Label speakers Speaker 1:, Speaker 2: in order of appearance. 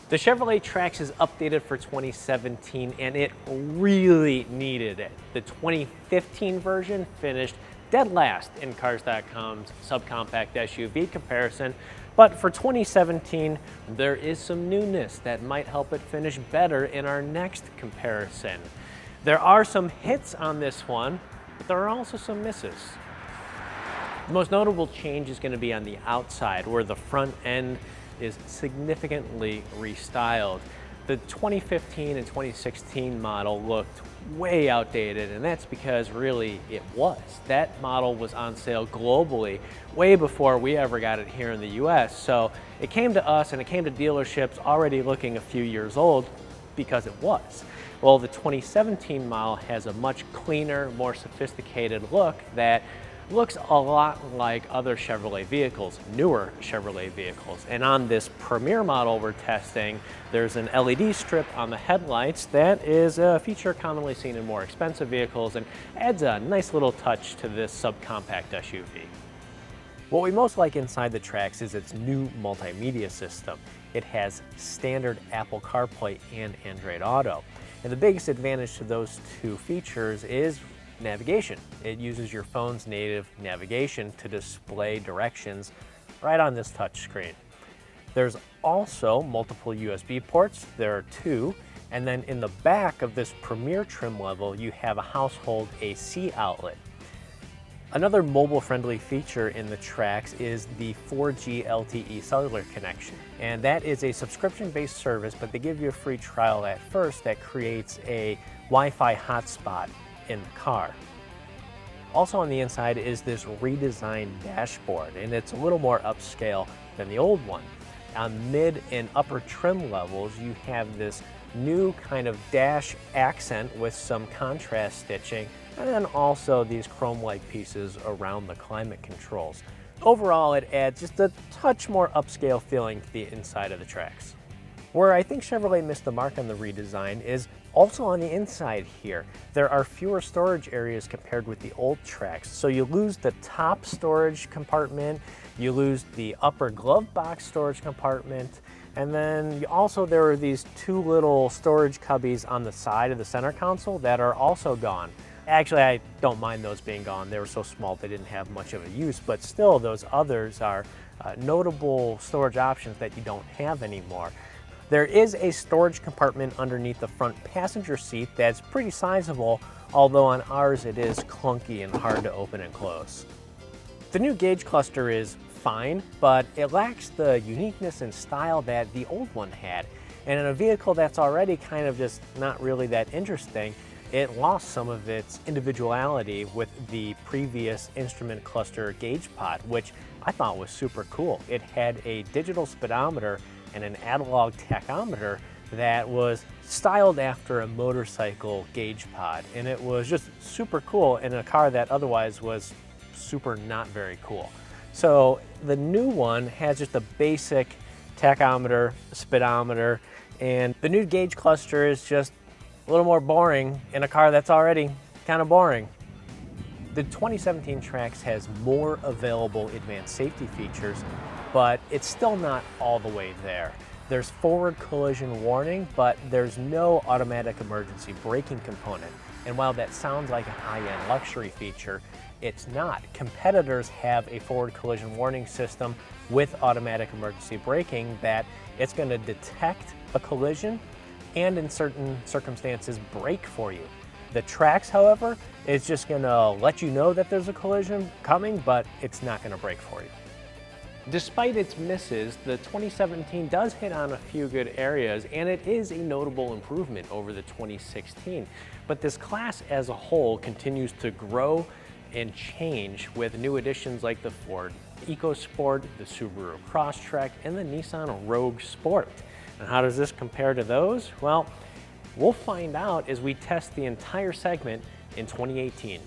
Speaker 1: The Chevrolet Trax is updated for 2017 and it really needed it. The 2015 version finished dead last in Cars.com's subcompact SUV comparison, but for 2017 there is some newness that might help it finish better in our next comparison. There are some hits on this one, but there are also some misses. The most notable change is going to be on the outside, where the front end is significantly restyled. The 2015 and 2016 model looked way outdated, and that's because really it was. That model was on sale globally way before we ever got it here in the US, so it came to us and it came to dealerships already looking a few years old because it was. Well, the 2017 model has a much cleaner, more sophisticated look that looks a lot like other Chevrolet vehicles, newer Chevrolet vehicles. And on this Premier model we're testing, there's an LED strip on the headlights that is a feature commonly seen in more expensive vehicles and adds a nice little touch to this subcompact SUV. What we most like inside the Trax is its new multimedia system. It has standard Apple CarPlay and Android Auto. And the biggest advantage to those two features is navigation. It uses your phone's native navigation to display directions right on this touch screen. There's also multiple USB ports. There are two. And then in the back of this Premier trim level, you have a household AC outlet. Another mobile-friendly feature in the Trax is the 4G LTE cellular connection. And that is a subscription-based service, but they give you a free trial at first that creates a Wi-Fi hotspot in the car. Also on the inside is this redesigned dashboard, and it's a little more upscale than the old one. On mid and upper trim levels, you have this new kind of dash accent with some contrast stitching, and then also these chrome-like pieces around the climate controls. Overall, it adds just a touch more upscale feeling to the inside of the Trax. Where I think Chevrolet missed the mark on the redesign is also on the inside here. There are fewer storage areas compared with the old Trax. So you lose the top storage compartment, you lose the upper glove box storage compartment, and then also there are these two little storage cubbies on the side of the center console that are also gone. Actually, I don't mind those being gone. They were so small they didn't have much of a use, but still those others are notable storage options that you don't have anymore. There is a storage compartment underneath the front passenger seat that's pretty sizable, although on ours it is clunky and hard to open and close. The new gauge cluster is fine, but it lacks the uniqueness and style that the old one had. And in a vehicle that's already kind of just not really that interesting, it lost some of its individuality with the previous instrument cluster gauge pod, which I thought was super cool. It had a digital speedometer and an analog tachometer that was styled after a motorcycle gauge pod, and it was just super cool in a car that otherwise was super not very cool. So the new one has just a basic tachometer, speedometer, and the new gauge cluster is just a little more boring in a car that's already kind of boring. The 2017 Trax has more available advanced safety features, but it's still not all the way there. There's forward collision warning, but there's no automatic emergency braking component. And while that sounds like a high-end luxury feature, it's not. Competitors have a forward collision warning system with automatic emergency braking that it's going to detect a collision and in certain circumstances brake for you. The Trax, however, is just going to let you know that there's a collision coming, but it's not going to brake for you. Despite its misses, the 2017 does hit on a few good areas, and it is a notable improvement over the 2016. But this class as a whole continues to grow and change with new additions like the Ford EcoSport, the Subaru Crosstrek, and the Nissan Rogue Sport. And how does this compare to those? Well, we'll find out as we test the entire segment in 2018.